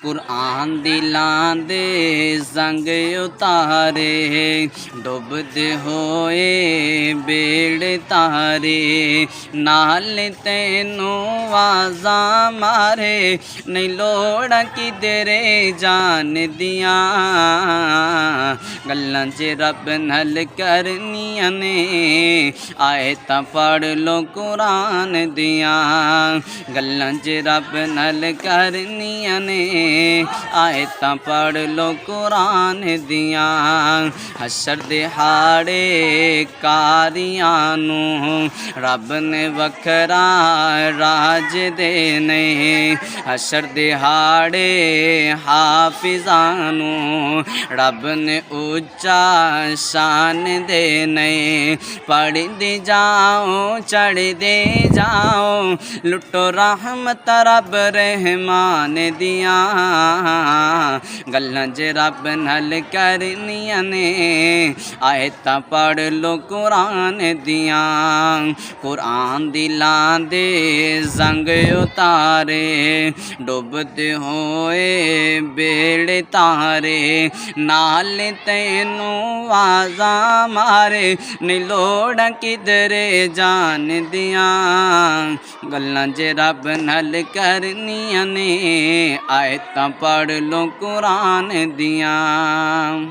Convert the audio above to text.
कुरान दिलां दे संग उतारे, डुबदे होए बेड़ तारे। नाल तैनू वाजा मारे, नहीं लोड़ किधरे जान दियां। गल्लां च रब नल करनियां ने, आए तां पढ़ लो कुरान दियां। गल्लां च रब नल करनियां ने, आए तां पढ़ लो कुरान दियां। हशर दिहाड़े कारियां नू रब ने वखरा राज देने। हशर दिहाड़े हाफिज़ां नू रब ने ऊंचा शान देने। पढ़दे जाओ चढ़दे जाओ, लुटो रहमत रब रहमान दियां। गल्लां च रब नल करनियां ने, आए तां पढ़ लो कुरान दियां। कुरान दिलां दे संग उतारे, डुबदे होए बेड़ तारे। नाल तैनू वाजा मारे, नहीं लोड़ किधरे जान दियां। गल्लां च रब नल करनियां ने, आए तां पढ़ लो कुरान दियां।